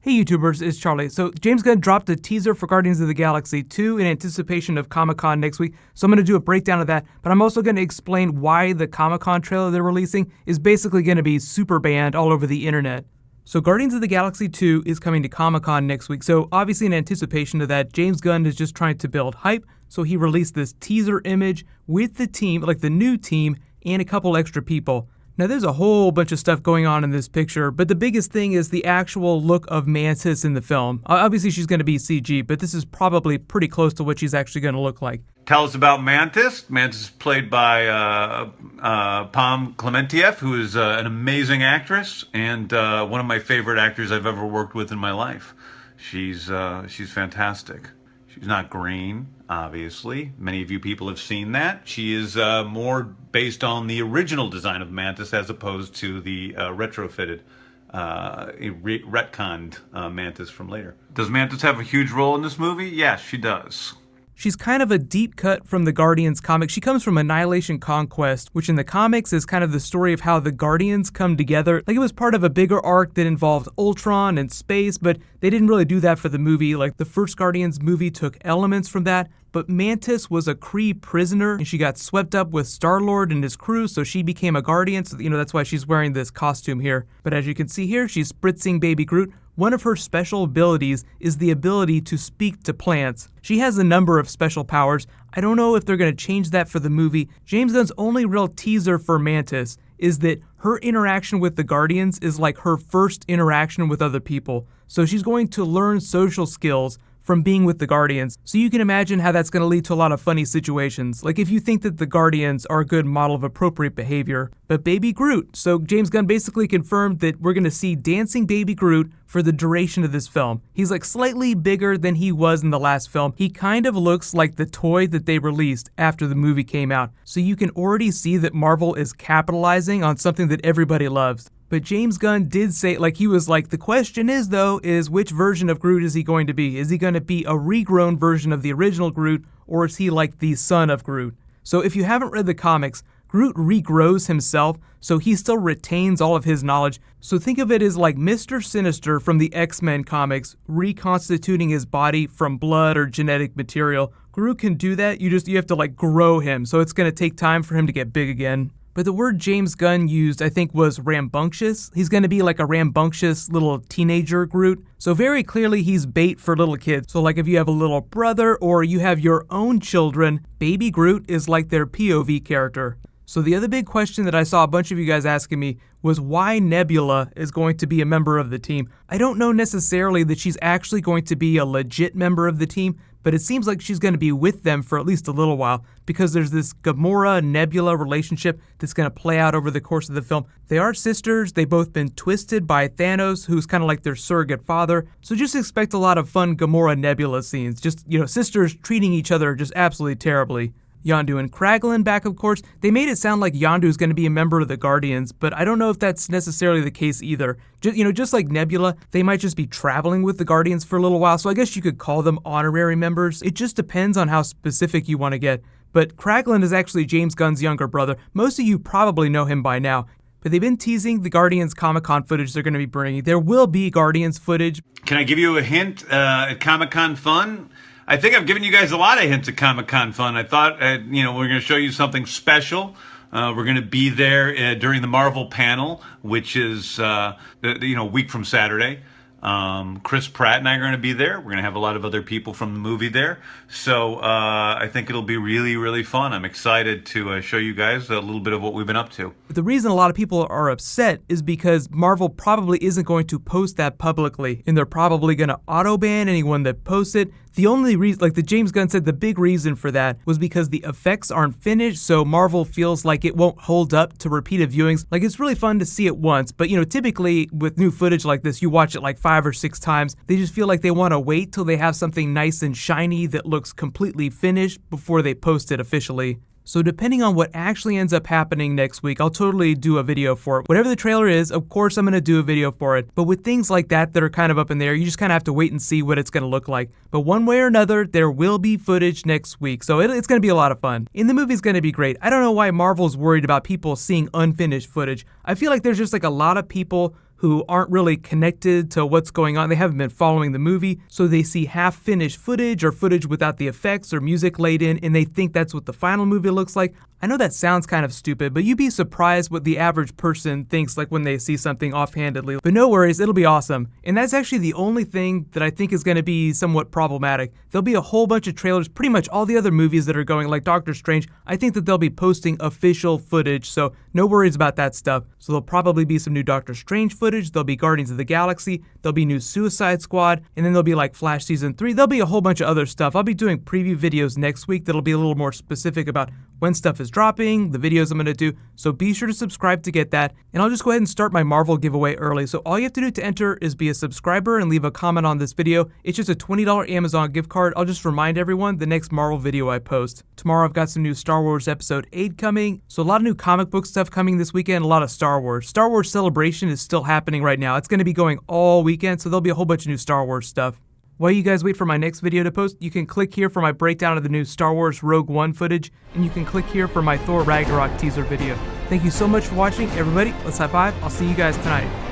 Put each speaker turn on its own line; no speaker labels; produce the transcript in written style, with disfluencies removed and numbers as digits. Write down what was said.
Hey YouTubers, it's Charlie. So James Gunn dropped a teaser for Guardians of the Galaxy 2 in anticipation of Comic-Con next week, so I'm going to do a breakdown of that, but I'm also going to explain why the Comic-Con trailer they're releasing is basically going to be super banned all over the internet. So Guardians of the Galaxy 2 is coming to Comic-Con next week, so obviously in anticipation of that, James Gunn is just trying to build hype, so he released this teaser image with the team, like the new team, and a couple extra people. Now there's a whole bunch of stuff going on in this picture, but the biggest thing is the actual look of Mantis in the film. Obviously she's going to be CG, but this is probably pretty close to what she's actually going to look like.
Tell us about Mantis. Mantis is played by Pom Klementieff, who is an amazing actress and one of my favorite actors I've ever worked with in my life. She's fantastic. She's not green, obviously. Many of you people have seen that. She is more based on the original design of Mantis as opposed to the retrofitted, retconned Mantis from later. Does Mantis have a huge role in this movie? Yes, she does.
She's kind of a deep cut from the Guardians comic. She comes from Annihilation Conquest, which in the comics is kind of the story of how the Guardians come together. Like it was part of a bigger arc that involved Ultron and space, but they didn't really do that for the movie. Like the first Guardians movie took elements from that, but Mantis was a Kree prisoner and she got swept up with Star-Lord and his crew, so she became a Guardian. So, that's why she's wearing this costume here. But as you can see here, she's spritzing Baby Groot. One of her special abilities is the ability to speak to plants. She has a number of special powers. I don't know if they're going to change that for the movie. James Gunn's only real teaser for Mantis is that her interaction with the Guardians is like her first interaction with other people. So she's going to learn social skills from being with the Guardians. So you can imagine how that's going to lead to a lot of funny situations. Like if you think that the Guardians are a good model of appropriate behavior. But Baby Groot. So James Gunn basically confirmed that we're going to see dancing Baby Groot for the duration of this film. He's like slightly bigger than he was in the last film. He kind of looks like the toy that they released after the movie came out. So you can already see that Marvel is capitalizing on something that everybody loves. But James Gunn did say, the question is though, is which version of Groot is he going to be? Is he going to be a regrown version of the original Groot, or is he like the son of Groot? So if you haven't read the comics, Groot regrows himself, so he still retains all of his knowledge. So think of it as like Mr. Sinister from the X-Men comics, reconstituting his body from blood or genetic material. Groot can do that, you have to grow him, so it's going to take time for him to get big again. But the word James Gunn used, I think, was rambunctious. He's going to be like a rambunctious little teenager Groot. So very clearly he's bait for little kids. So like if you have a little brother or you have your own children, Baby Groot is like their POV character. So the other big question that I saw a bunch of you guys asking me was why Nebula is going to be a member of the team. I don't know necessarily that she's actually going to be a legit member of the team, but it seems like she's going to be with them for at least a little while because there's this Gamora-Nebula relationship that's going to play out over the course of the film. They are sisters. They've both been twisted by Thanos, who's kind of like their surrogate father. So just expect a lot of fun Gamora-Nebula scenes. Just, sisters treating each other just absolutely terribly. Yondu and Kraglin back, of course. They made it sound like Yondu is going to be a member of the Guardians, but I don't know if that's necessarily the case either. Just like Nebula, they might just be traveling with the Guardians for a little while, so I guess you could call them honorary members. It just depends on how specific you want to get. But Kraglin is actually James Gunn's younger brother. Most of you probably know him by now. But they've been teasing the Guardians Comic-Con footage they're going to be bringing. There will be Guardians footage.
Can I give you a hint at Comic-Con fun? I think I've given you guys a lot of hints at Comic-Con fun. I thought, we're going to show you something special. We're going to be there during the Marvel panel, which is, a week from Saturday. Chris Pratt and I are going to be there. We're going to have a lot of other people from the movie there. So I think it'll be really, really fun. I'm excited to show you guys a little bit of what we've been up to.
The reason a lot of people are upset is because Marvel probably isn't going to post that publicly, and they're probably going to auto-ban anyone that posts it. The only reason, like the James Gunn said, the big reason for that was because the effects aren't finished, so Marvel feels like it won't hold up to repeated viewings. Like, it's really fun to see it once, but typically with new footage like this, you watch it like 5 or 6 times. They just feel like they want to wait till they have something nice and shiny that looks completely finished before they post it officially. So depending on what actually ends up happening next week, I'll totally do a video for it. Whatever the trailer is, of course I'm going to do a video for it. But with things like that are kind of up in the air, you just kind of have to wait and see what it's going to look like. But one way or another, there will be footage next week. So it's going to be a lot of fun. And the movie's going to be great. I don't know why Marvel's worried about people seeing unfinished footage. I feel like there's just a lot of people who aren't really connected to what's going on. They haven't been following the movie, so they see half-finished footage or footage without the effects or music laid in, and they think that's what the final movie looks like. I know that sounds kind of stupid, but you'd be surprised what the average person thinks like when they see something offhandedly. But no worries, it'll be awesome. And that's actually the only thing that I think is going to be somewhat problematic. There'll be a whole bunch of trailers, pretty much all the other movies that are going, like Doctor Strange. I think that they'll be posting official footage, so no worries about that stuff. So there'll probably be some new Doctor Strange footage, there'll be Guardians of the Galaxy, there'll be new Suicide Squad, and then there'll be like Flash Season 3. There'll be a whole bunch of other stuff. I'll be doing preview videos next week that'll be a little more specific about when stuff is dropping, the videos I'm going to do, so be sure to subscribe to get that. And I'll just go ahead and start my Marvel giveaway early. So all you have to do to enter is be a subscriber and leave a comment on this video. It's just a $20 Amazon gift card. I'll just remind everyone the next Marvel video I post. Tomorrow I've got some new Star Wars Episode 8 coming, so a lot of new comic book stuff coming this weekend, a lot of Star Wars. Star Wars Celebration is still happening right now. It's going to be going all weekend, so there'll be a whole bunch of new Star Wars stuff. While you guys wait for my next video to post, you can click here for my breakdown of the new Star Wars Rogue One footage, and you can click here for my Thor Ragnarok teaser video. Thank you so much for watching, everybody. Let's high five. I'll see you guys tonight.